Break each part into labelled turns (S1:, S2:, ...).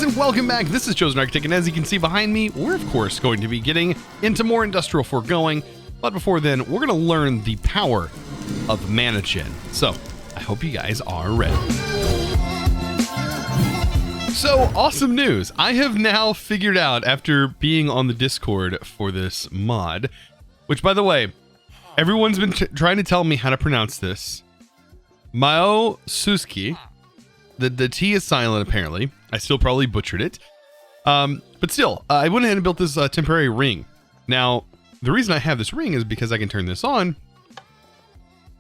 S1: guys, and welcome back. This is ChosenArchitect, and as you can see behind me, we're of course going to be getting into more industrial foregoing. But before then, we're going to learn the power of mana gen. So I hope you guys are ready. So awesome news! I have now figured out, after being on the Discord for this mod, which by the way, everyone's been trying to tell me how to pronounce this. Mao Suski. The T is silent, apparently. I still probably butchered it. But still, I went ahead and built this temporary ring. Now, the reason I have this ring is because I can turn this on.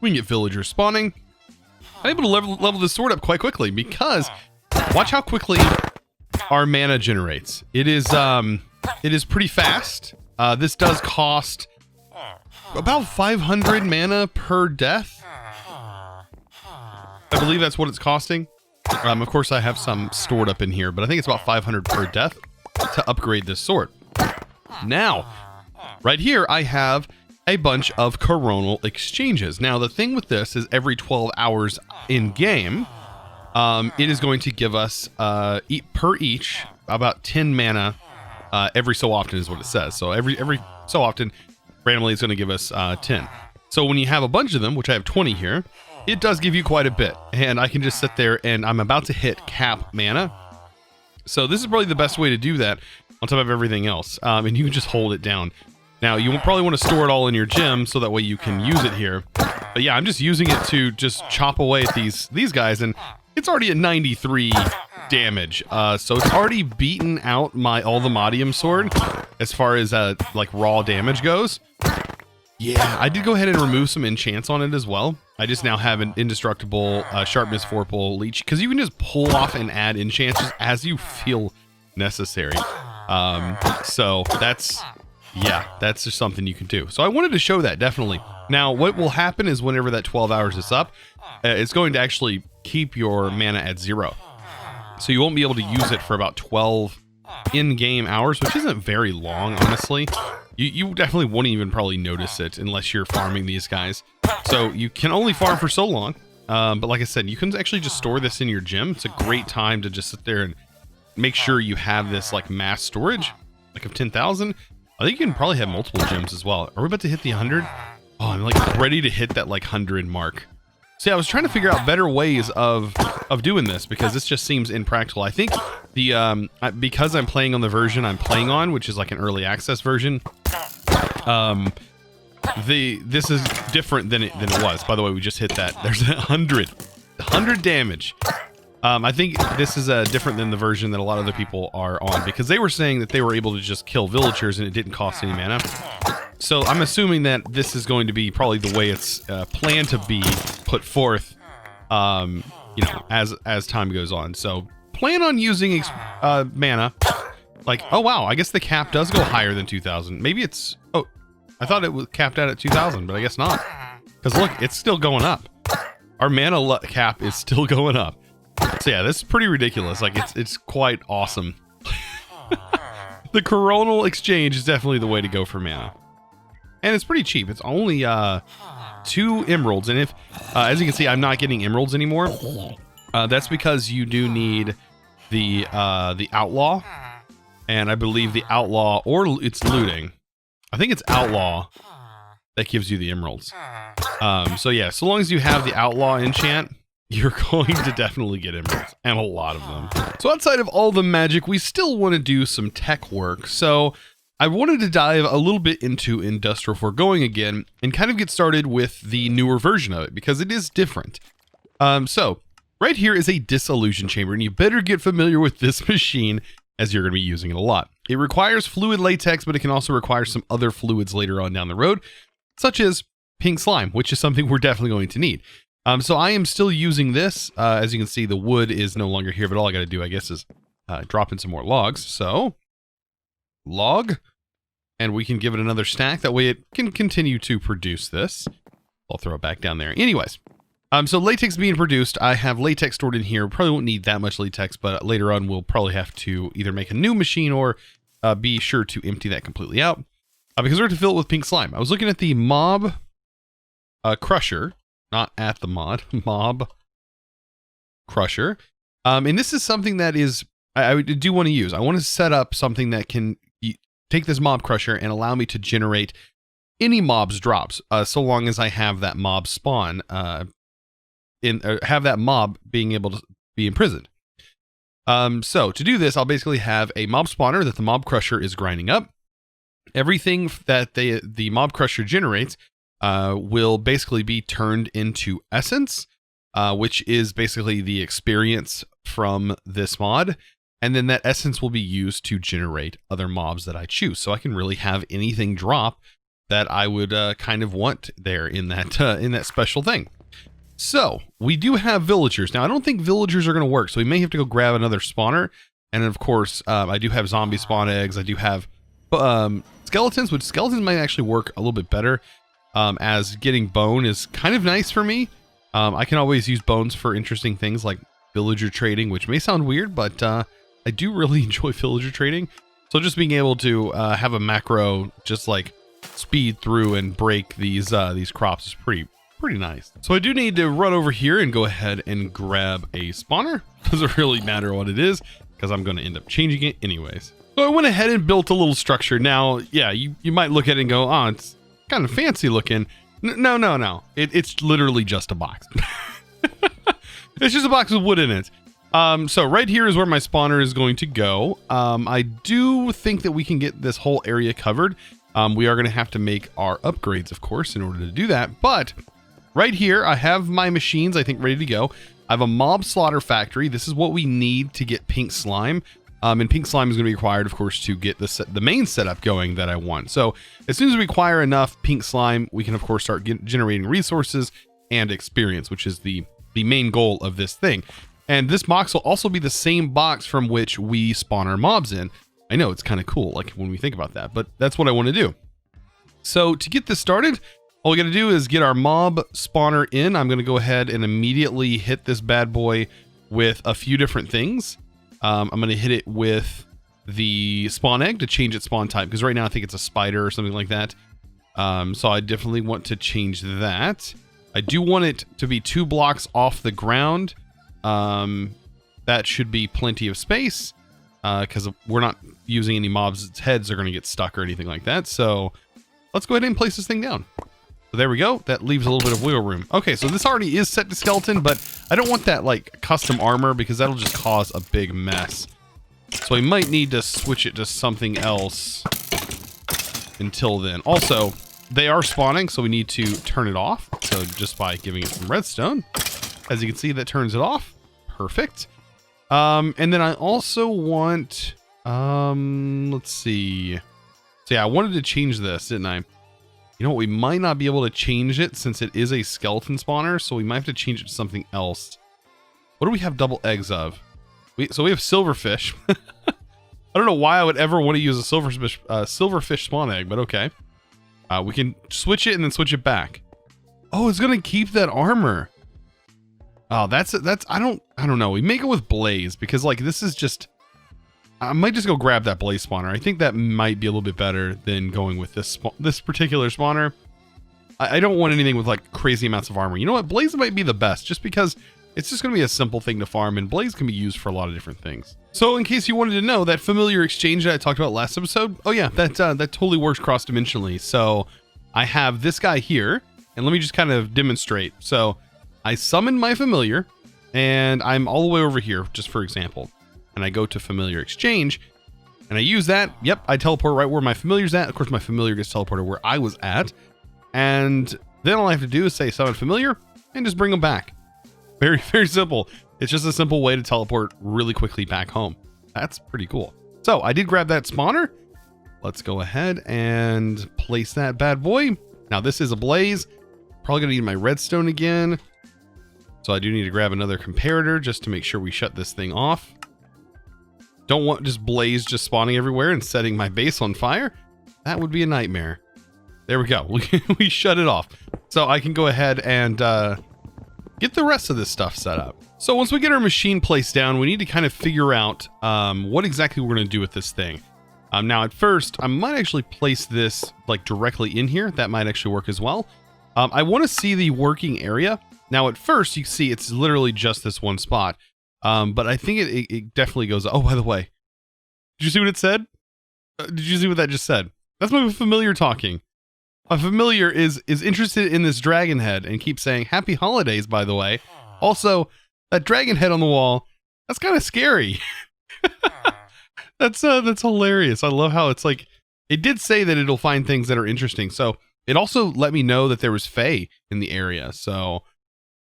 S1: We can get villagers spawning. I'm able to level this sword up quite quickly because watch how quickly our mana generates. It is pretty fast. This does cost about 500 mana per death. I believe that's what it's costing. Of course, I have some stored up in here, but I think it's about 500 per death to upgrade this sword. Now, right here, I have a bunch of Coronal Exchanges. Now, the thing with this is every 12 hours in game, it is going to give us per each about 10 mana every so often is what it says. So every so often, randomly, it's going to give us 10. So when you have a bunch of them, which I have 20 here, it does give you quite a bit, and I can just sit there and I'm about to hit cap mana. So this is probably the best way to do that on top of everything else. And you can just hold it down. Now you probably want to store it all in your gem so that way you can use it here. But yeah, I'm just using it to just chop away at these guys, and it's already at 93 damage. So it's already beaten out my Ultimadium sword as far as like raw damage goes. Yeah, I did go ahead and remove some enchants on it as well. I just now have an indestructible sharpness 4-pull leech, because you can just pull off and add enchants as you feel necessary. So that's just something you can do. So I wanted to show that, definitely. Now, what will happen is whenever that 12 hours is up, it's going to actually keep your mana at 0. So you won't be able to use it for about 12 in-game hours, which isn't very long, honestly. You definitely won't even probably notice it unless you're farming these guys. So you can only farm for so long. But like I said, you can actually just store this in your gem. It's a great time to just sit there and make sure you have this like mass storage, like of 10,000. I think you can probably have multiple gems as well. Are we about to hit the 100? Oh, I'm like ready to hit that like 100 mark. See, I was trying to figure out better ways of doing this because this just seems impractical. I think the because I'm playing on the version I'm playing on, which is like an early access version, this is different than it was. By the way, we just hit that. There's 100 damage. I think this is different than the version that a lot of other people are on, because they were saying that they were able to just kill villagers and it didn't cost any mana. So I'm assuming that this is going to be probably the way it's planned to be put forth, you know, as time goes on. So plan on using mana. Like, oh wow, I guess the cap does go higher than 2,000. Maybe it's, oh, I thought it was capped out at 2,000, but I guess not. Because look, it's still going up. Our mana cap is still going up. So yeah, this is pretty ridiculous. Like, it's quite awesome. The Coronal Exchange is definitely the way to go for mana. And it's pretty cheap. It's only 2 emeralds. And if, as you can see, I'm not getting emeralds anymore. That's because you do need the outlaw. And I believe the outlaw, or it's looting. I think it's outlaw that gives you the emeralds. So yeah, so long as you have the outlaw enchant, you're going to definitely get emeralds, and a lot of them. So outside of all the magic, we still want to do some tech work. So I wanted to dive a little bit into industrial foregoing again and kind of get started with the newer version of it, because it is different. So right here is a Disillusion Chamber, and you better get familiar with this machine as you're going to be using it a lot. It requires fluid latex, but it can also require some other fluids later on down the road, such as pink slime, which is something we're definitely going to need. So I am still using this. As you can see, the wood is no longer here, but all I got to do, I guess, is drop in some more logs. So log, and we can give it another stack. That way it can continue to produce this. I'll throw it back down there. Anyways, so latex being produced, I have latex stored in here. Probably won't need that much latex, but later on we'll probably have to either make a new machine or be sure to empty that completely out because we're going to fill it with pink slime. I was looking at the mob crusher, not at the mob crusher. And this is something that is I do want to use. I want to set up something that can take this mob crusher and allow me to generate any mobs drops, so long as I have that mob spawn, have that mob being able to be imprisoned. So to do this, I'll basically have a mob spawner that the mob crusher is grinding up. Everything that the mob crusher generates will basically be turned into essence, which is basically the experience from this mod. And then that essence will be used to generate other mobs that I choose. So I can really have anything drop that I would kind of want there in that special thing. So we do have villagers. Now I don't think villagers are going to work, so we may have to go grab another spawner. And of course, I do have zombie spawn eggs. I do have skeletons, which skeletons might actually work a little bit better, as getting bone is kind of nice for me. I can always use bones for interesting things like villager trading, which may sound weird, but I do really enjoy villager trading. So just being able to have a macro just like speed through and break these crops is pretty nice. So I do need to run over here and go ahead and grab a spawner. Doesn't really matter what it is because I'm going to end up changing it anyways. So I went ahead and built a little structure. Now, yeah, you might look at it and go, oh, it's kind of fancy looking. No. It's literally just a box. It's just a box with wood in it. So right here is where my spawner is going to go. I do think that we can get this whole area covered. We are going to have to make our upgrades, of course, in order to do that. But right here, I have my machines, I think, ready to go. I have a mob slaughter factory. This is what we need to get pink slime. And pink slime is going to be required, of course, to get the main setup going that I want. So as soon as we acquire enough pink slime, we can, of course, start generating resources and experience, which is the main goal of this thing. And this box will also be the same box from which we spawn our mobs in. I know it's kind of cool, like when we think about that, but that's what I want to do. So to get this started, all we got to do is get our mob spawner in. I'm going to go ahead and immediately hit this bad boy with a few different things. I'm going to hit it with the spawn egg to change its spawn type, because right now I think it's a spider or something like that. So I definitely want to change that. I do want it to be 2 blocks off the ground. That should be plenty of space, because we're not using any mobs' heads are going to get stuck or anything like that. So let's go ahead and place this thing down. So there we go. That leaves a little bit of wiggle room. Okay, so this already is set to skeleton, but I don't want that like custom armor because that'll just cause a big mess. So we might need to switch it to something else until then. Also, they are spawning, so we need to turn it off. So just by giving it some redstone, as you can see, that turns it off. Perfect. And then I also want, let's see. So yeah, I wanted to change this, didn't I? You know what? We might not be able to change it since it is a skeleton spawner, so we might have to change it to something else. What do we have double eggs of? So we have silverfish. I don't know why I would ever want to use a silverfish spawn egg, but okay. We can switch it and then switch it back. Oh, it's gonna keep that armor. Oh, that's I don't know. We make it with blaze because like this is just. I might just go grab that blaze spawner. I think that might be a little bit better than going with this particular spawner. I don't want anything with like crazy amounts of armor. You know what? Blaze might be the best just because it's just going to be a simple thing to farm, and blaze can be used for a lot of different things. So in case you wanted to know, that familiar exchange that I talked about last episode, oh yeah, that totally works cross-dimensionally. So I have this guy here, and let me just kind of demonstrate. So I summon my familiar, and I'm all the way over here, just for example. And I go to familiar exchange and I use that. Yep, I teleport right where my familiar's at. Of course, my familiar gets teleported where I was at. And then all I have to do is say summon familiar and just bring them back. Very, very simple. It's just a simple way to teleport really quickly back home. That's pretty cool. So I did grab that spawner. Let's go ahead and place that bad boy. Now this is a blaze. Probably gonna need my redstone again. So I do need to grab another comparator just to make sure we shut this thing off. Don't want just blaze just spawning everywhere and setting my base on fire. That would be a nightmare. There we go. We shut it off. So I can go ahead and get the rest of this stuff set up. So once we get our machine placed down, we need to kind of figure out what exactly we're going to do with this thing. Now at first, I might actually place this like directly in here. That might actually work as well. I want to see the working area. Now at first, you see it's literally just this one spot. But I think it definitely goes. Oh, by the way, did you see what it said? Did you see what that just said? That's my familiar talking. My familiar is interested in this dragon head and keeps saying happy holidays, by the way. Also, that dragon head on the wall, that's kind of scary. That's hilarious. I love how it's like, it did say that it'll find things that are interesting. So it also let me know that there was Fae in the area. So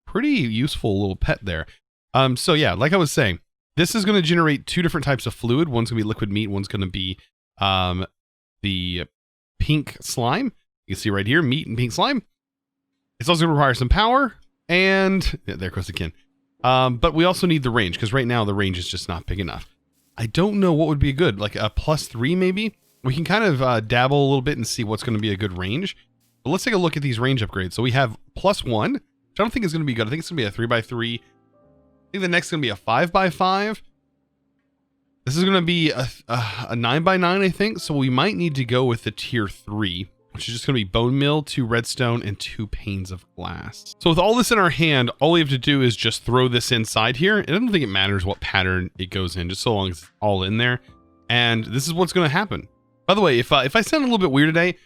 S1: pretty useful little pet there. So yeah, like I was saying, this is going to generate 2 different types of fluid. One's going to be liquid meat. One's going to be the pink slime. You can see right here, meat and pink slime. It's also going to require some power. And yeah, there goes again. But we also need the range, because right now the range is just not big enough. I don't know what would be good, like a +3 maybe. We can kind of dabble a little bit and see what's going to be a good range. But let's take a look at these range upgrades. So we have +1, which I don't think is going to be good. I think it's going to be a 3x3. I think the next is going to be a 5x5. This is going to be a 9x9, I think. So we might need to go with the tier 3, which is just going to be bone meal, 2 redstone, and 2 panes of glass. So with all this in our hand, all we have to do is just throw this inside here. And I don't think it matters what pattern it goes in, just so long as it's all in there. And this is what's going to happen. By the way, if I sound a little bit weird today,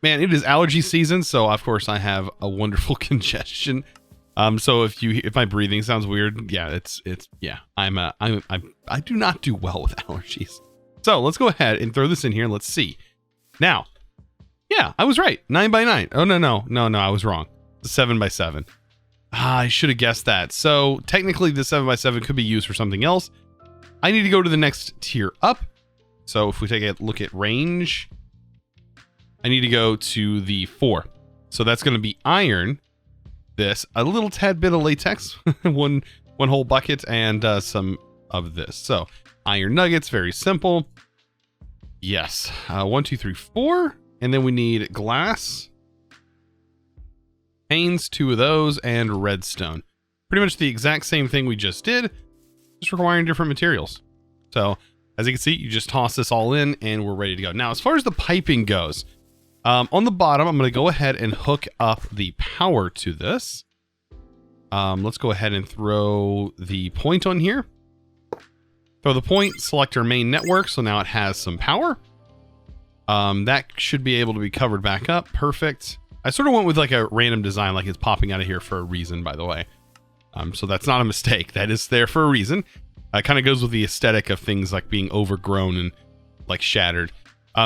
S1: man, it is allergy season. So of course I have a wonderful congestion. So if my breathing sounds weird, yeah, yeah, I do not do well with allergies. So let's go ahead and throw this in here and let's see. Now, yeah, I was right. 9x9. Oh, no, I was wrong. It's a 7x7. I should have guessed that. So technically the 7x7 could be used for something else. I need to go to the next tier up. So if we take a look at range, I need to go to the 4. So that's going to be iron. This, a little tad bit of latex, one whole bucket, and some of this. So iron nuggets, very simple. Yes, 1, 2, 3, 4, and then we need glass, panes, 2 of those, and redstone. Pretty much the exact same thing we just did, just requiring different materials. So as you can see, you just toss this all in, and we're ready to go. Now, as far as the piping goes. On the bottom, I'm going to go ahead and hook up the power to this. Let's go ahead and throw the point on here. Throw the point, select our main network, so now it has some power. That should be able to be covered back up. Perfect. I sort of went with like a random design, like it's popping out of here for a reason, by the way. So that's not a mistake. That is there for a reason. It kind of goes with the aesthetic of things like being overgrown and like shattered.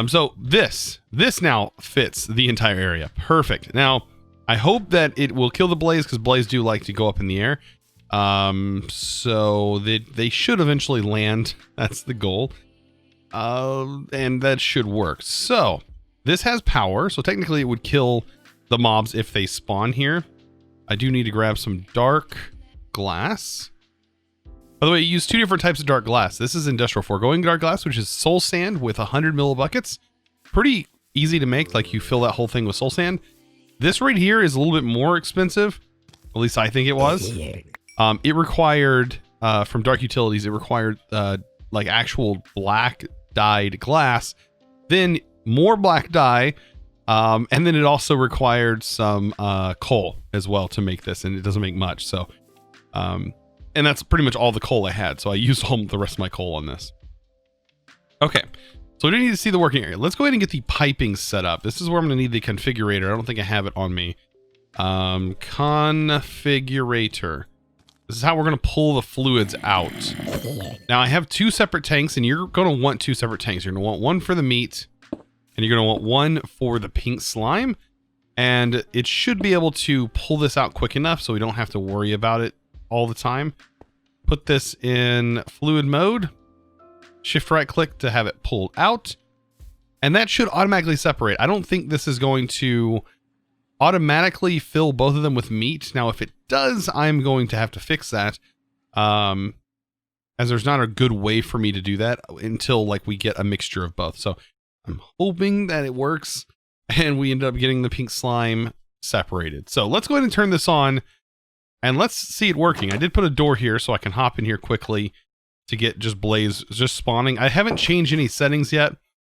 S1: So this now fits the entire area. Perfect. Now, I hope that it will kill the blaze, because blaze do like to go up in the air. So they should eventually land. That's the goal. And that should work. So this has power. So technically it would kill the mobs if they spawn here. I do need to grab some dark glass. By the way, you use 2 different types of dark glass. This is industrial foregoing dark glass, which is soul sand with 100 millibuckets. Pretty easy to make, like you fill that whole thing with soul sand. This right here is a little bit more expensive. At least I think it was. It required, from Dark Utilities, it required like actual black dyed glass, then more black dye, and then it also required some coal as well to make this, and it doesn't make much. So, and that's pretty much all the coal I had. So I used all the rest of my coal on this. Okay, so we do need to see the working area. Let's go ahead and get the piping set up. This is where I'm going to need the configurator. I don't think I have it on me. Configurator. This is how we're going to pull the fluids out. Now I have 2 separate tanks, and you're going to want 2 separate tanks. You're going to want one for the meat, and you're going to want one for the pink slime. And it should be able to pull this out quick enough so we don't have to worry about it all the time. Put this in fluid mode. Shift right click to have it pulled out. And that should automatically separate. I don't think this is going to automatically fill both of them with meat. Now, if it does, I'm going to have to fix that. As there's not a good way for me to do that until like we get a mixture of both. So I'm hoping that it works and we end up getting the pink slime separated. So let's go ahead and turn this on and let's see it working. I did put a door here so I can hop in here quickly to get just blaze just spawning. I haven't changed any settings yet.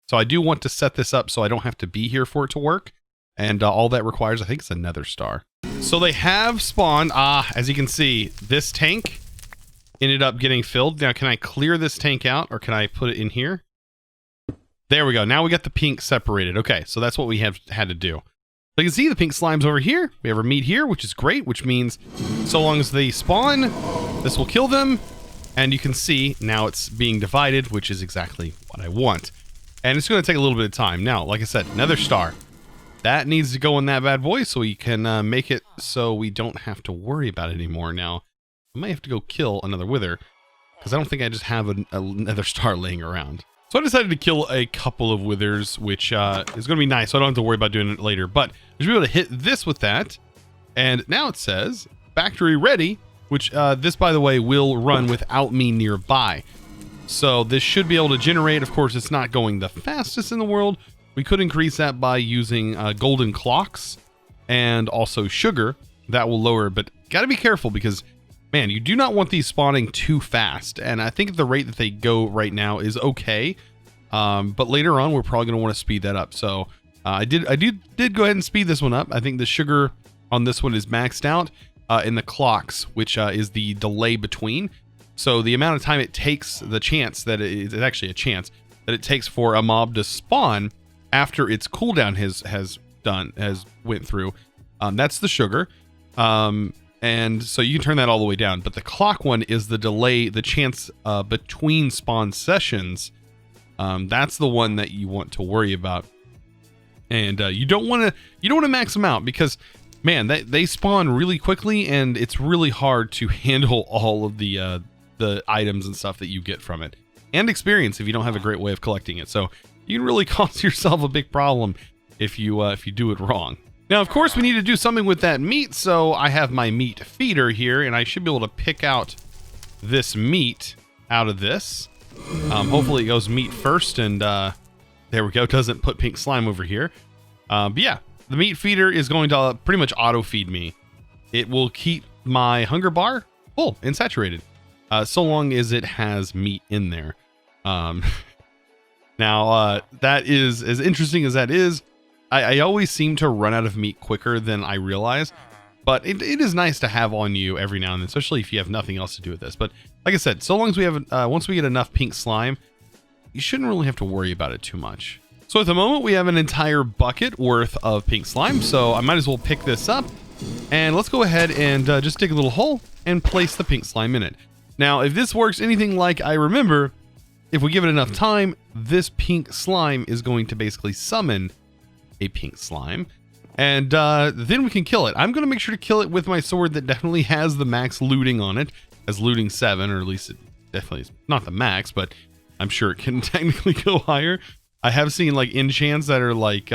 S1: So I do want to set this up so I don't have to be here for it to work. And all that requires, I think, is another star. So they have spawned. As you can see, this tank ended up getting filled. Now, can I clear this tank out, or can I put it in here? There we go. Now we got the pink separated. Okay, so that's what we have had to do. So you can see the pink slime's over here. We have our meat here, which is great, which means so long as they spawn, this will kill them. And you can see now it's being divided, which is exactly what I want. And it's going to take a little bit of time. Now, like I said, another star. That needs to go in that bad boy so we can make it so we don't have to worry about it anymore. Now, I might have to go kill another wither because I don't think I just have another star laying around. So I decided to kill a couple of withers, which is going to be nice. So I don't have to worry about doing it later. But I should be able to hit this with that. And now it says factory ready, which this, by the way, will run without me nearby. So this should be able to generate. Of course, it's not going the fastest in the world. We could increase that by using golden clocks and also sugar. That will lower, but got to be careful because, man, you do not want these spawning too fast. And I think the rate that they go right now is okay. But later on, we're probably going to want to speed that up. So I did go ahead and speed this one up. I think the sugar on this one is maxed out in the clocks, which is the delay between. So the amount of time it takes, the chance that it's actually a chance that it takes for a mob to spawn after its cooldown has went through. That's the sugar. And so you can turn that all the way down. But the clock one is the delay, the chance between spawn sessions. That's the one that you want to worry about. And you don't want to max them out because, man, they spawn really quickly and it's really hard to handle all of the items and stuff that you get from it, and experience if you don't have a great way of collecting it. So you can really cause yourself a big problem if you do it wrong. Now, of course, we need to do something with that meat, so I have my meat feeder here, and I should be able to pick out this meat out of this. Hopefully it goes meat first, and there we go. Doesn't put pink slime over here. But yeah, the meat feeder is going to pretty much auto feed me. It will keep my hunger bar full and saturated, so long as it has meat in there. Now, that is as interesting as that is. I always seem to run out of meat quicker than I realize, but it is nice to have on you every now and then, especially if you have nothing else to do with this. But like I said, so long as we have, once we get enough pink slime, you shouldn't really have to worry about it too much. So at the moment, we have an entire bucket worth of pink slime, so I might as well pick this up, and let's go ahead and just dig a little hole and place the pink slime in it. Now, if this works anything like I remember, if we give it enough time, this pink slime is going to basically summon a pink slime, and then we can kill it. I'm going to make sure to kill it with my sword that definitely has the max looting on it, as looting 7, or at least it definitely is not the max, but I'm sure it can technically go higher. I have seen like enchants that are like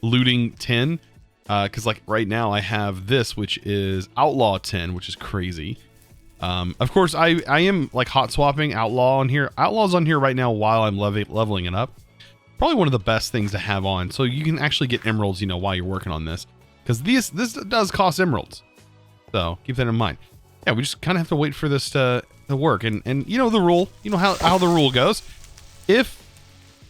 S1: looting 10, because like right now I have this, which is outlaw 10, which is crazy. Of course, I am like hot swapping outlaw on here. Outlaw's on here right now while I'm leveling it up. Probably one of the best things to have on, so you can actually get emeralds, while you're working on this, because this does cost emeralds. So keep that in mind. Yeah, we just kind of have to wait for this to work, and you know the rule. You know how the rule goes. If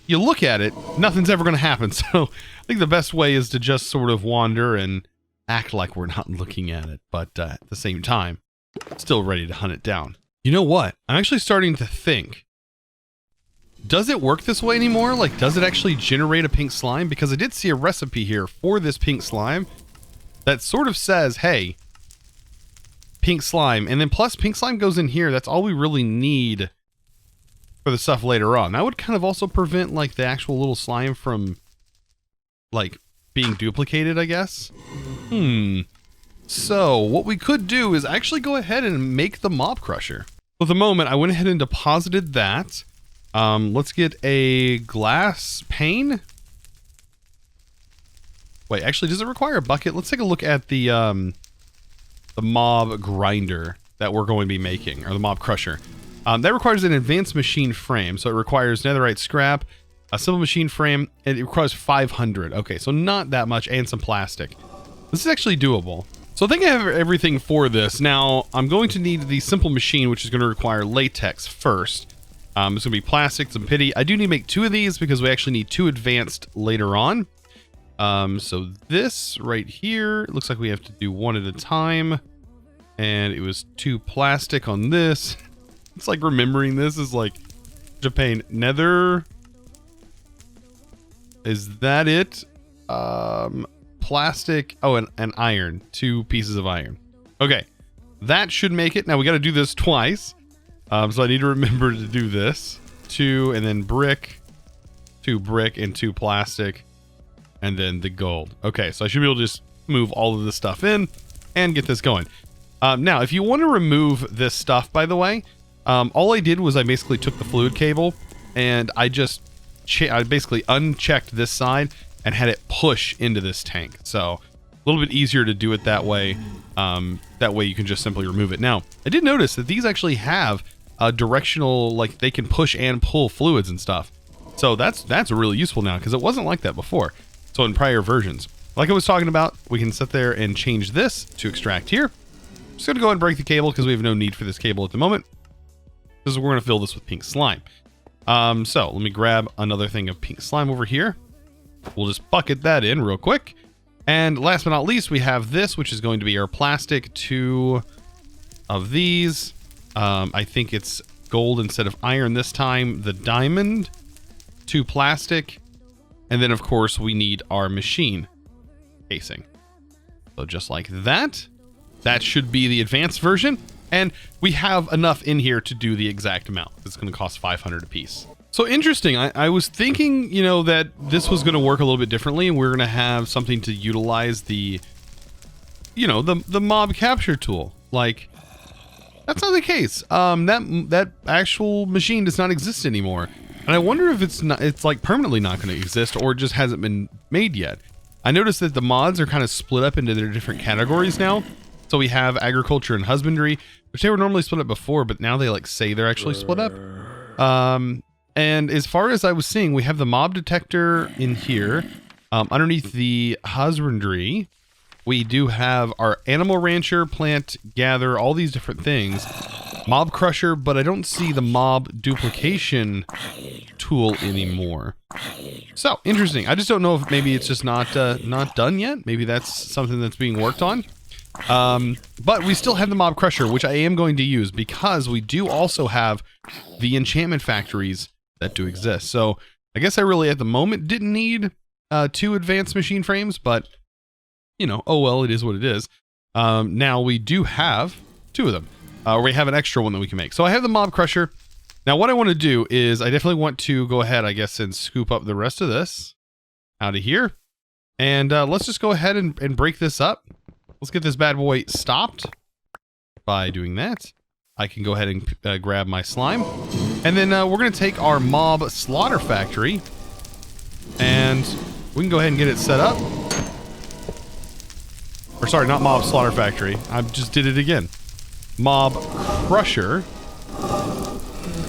S1: you look at it, nothing's ever going to happen. So I think the best way is to just sort of wander and act like we're not looking at it, but at the same time, still ready to hunt it down. You know what? I'm actually starting to think, does it work this way anymore? Like, does it actually generate a pink slime? Because I did see a recipe here for this pink slime that sort of says, hey, pink slime. And then plus pink slime goes in here. That's all we really need for the stuff later on. That would kind of also prevent like the actual little slime from like being duplicated, I guess. So what we could do is actually go ahead and make the mob crusher. So at the moment, I went ahead and deposited that. Let's get a glass pane. Wait, actually, does it require a bucket? Let's take a look at the mob grinder that we're going to be making, or the mob crusher. That requires an advanced machine frame, so it requires netherite scrap, a simple machine frame, and it requires 500. Okay, so not that much, and some plastic. This is actually doable. So I think I have everything for this. Now, I'm going to need the simple machine, which is going to require latex first. It's going to be plastic, some pity. I do need to make 2 of these because we actually need 2 advanced later on. So this right here, it looks like we have to do 1 at a time. And it was 2 plastic on this. It's like remembering this is like Japan. Nether. Is that it? Plastic. Oh, and iron. 2 pieces of iron. Okay. That should make it. Now we got to do this twice. So I need to remember to do this. 2 and then brick. 2 brick and 2 plastic. And then the gold. Okay, so I should be able to just move all of this stuff in and get this going. Now, if you want to remove this stuff, by the way, all I did was I basically took the fluid cable and I basically unchecked this side and had it push into this tank. So a little bit easier to do it that way. That way you can just simply remove it. Now, I did notice that these actually have a directional, like they can push and pull fluids and stuff. So that's really useful now because it wasn't like that before. So in prior versions, like I was talking about, we can sit there and change this to extract here. Just going to go ahead and break the cable because we have no need for this cable at the moment. Because we're going to fill this with pink slime. So let me grab another thing of pink slime over here. We'll just bucket that in real quick. And last but not least, we have this, which is going to be our plastic. 2 of these. I think it's gold instead of iron this time. The diamond. 2 plastic. And then, of course, we need our machine casing. So just like that. That should be the advanced version. And we have enough in here to do the exact amount. It's going to cost 500 a piece. So interesting. I was thinking, you know, that this was going to work a little bit differently. And we're going to have something to utilize the, you know, the mob capture tool. Like, that's not the case. That actual machine does not exist anymore. And I wonder if it's like permanently not going to exist or just hasn't been made yet. I noticed that the mods are kind of split up into their different categories now. So we have agriculture and husbandry, which they were normally split up before, but now they like say they're actually split up. And as far as I was seeing, we have the mob detector in here. Underneath the husbandry, we do have our animal rancher, plant gather, all these different things. Mob crusher, but I don't see the mob duplication tool anymore. So interesting. I just don't know if maybe it's just not done yet. Maybe that's something that's being worked on. But we still have the mob crusher, which I am going to use because we do also have the enchantment factories that do exist. So I guess I really at the moment didn't need 2 advanced machine frames, but you know, oh well, it is what it is. Now we do have 2 of them. We have an extra one that we can make. So I have the mob crusher. Now what I want to do is I definitely want to go ahead, I guess, and scoop up the rest of this out of here. And let's just go ahead and break this up. Let's get this bad boy stopped by doing that. I can go ahead and grab my slime. And then we're going to take our mob slaughter factory and we can go ahead and get it set up. Or sorry, not mob slaughter factory. I just did it again. Mob crusher.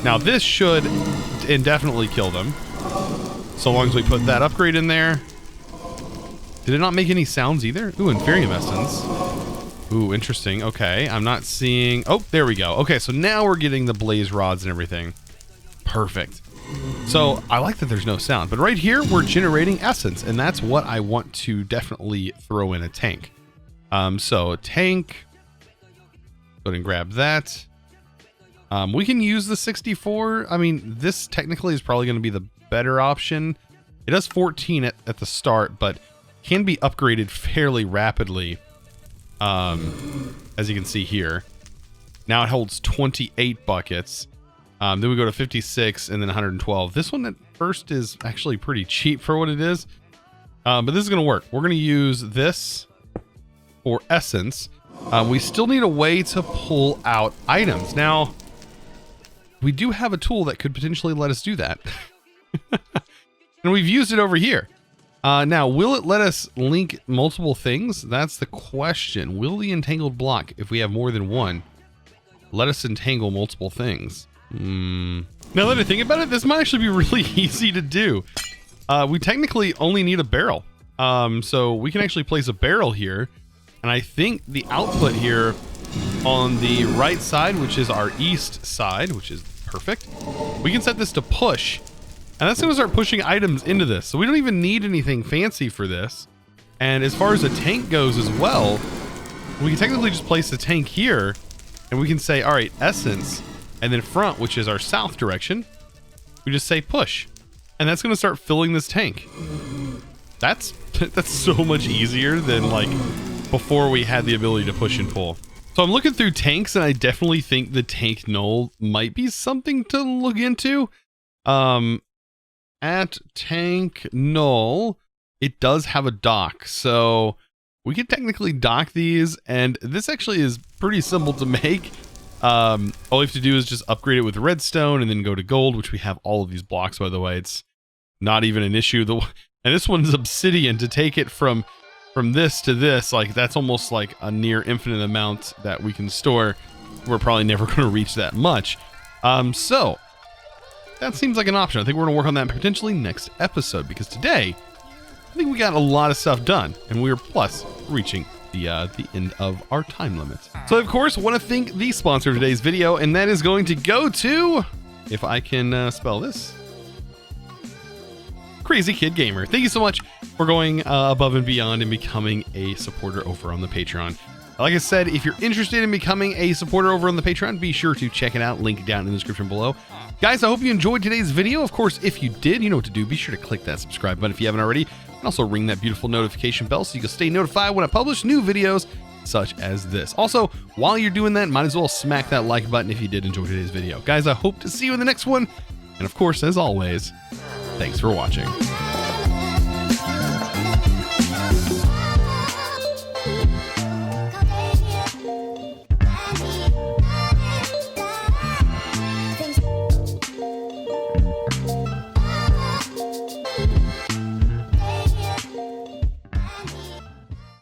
S1: Now this should indefinitely kill them. So long as we put that upgrade in there. Did it not make any sounds either? Ooh, Inferium Essence. Ooh, interesting. Okay, I'm not seeing... Oh, there we go. Okay, so now we're getting the blaze rods and everything. Perfect. So I like that there's no sound. But right here, we're generating essence. And that's what I want to definitely throw in a tank. So a tank... Go ahead and grab that. We can use the 64. I mean, this technically is probably going to be the better option. It does 14 at the start, but can be upgraded fairly rapidly. As you can see here. Now it holds 28 buckets. Then we go to 56 and then 112. This one at first is actually pretty cheap for what it is. But this is going to work. We're going to use this for essence. We still need a way to pull out items. Now, we do have a tool that could potentially let us do that. And we've used it over here. Now, will it let us link multiple things? That's the question. Will the entangled block, if we have more than one, let us entangle multiple things? Now that I think about it, this might actually be really easy to do. We technically only need a barrel. So we can actually place a barrel here. And I think the output here on the right side, which is our east side, which is perfect, we can set this to push. And that's going to start pushing items into this. So we don't even need anything fancy for this. And as far as a tank goes as well, we can technically just place the tank here. And we can say, all right, essence, And then front, which is our south direction, we just say push. And that's going to start filling this tank. That's so much easier than like before we had the ability to push and pull. So I'm looking through tanks, and I definitely think the tank null might be something to look into. At tank null, it does have a dock, so we could technically dock these, and this actually is pretty simple to make. All you have to do is just upgrade it with redstone and then go to gold, which we have all of these blocks, by the way. It's not even an issue. And this one's obsidian. To take it from this to this, like that's almost like a near infinite amount that we can store. We're probably never going to reach that much. So that seems like an option. I think we're going to work on that potentially next episode, because today I think we got a lot of stuff done, and we are plus reaching the end of our time limits. So of course, want to thank the sponsor of today's video, and that is going to go to, if I can spell this, Crazy Kid Gamer. Thank you so much for going above and beyond and becoming a supporter over on the Patreon. Like I said, if you're interested in becoming a supporter over on the Patreon, be sure to check it out. Link down in the description below. Guys, I hope you enjoyed today's video. Of course, if you did, you know what to do. Be sure to click that subscribe button if you haven't already. And also ring that beautiful notification bell so you can stay notified when I publish new videos such as this. Also, while you're doing that, might as well smack that like button if you did enjoy today's video. Guys, I hope to see you in the next one. And of course, as always, thanks for watching.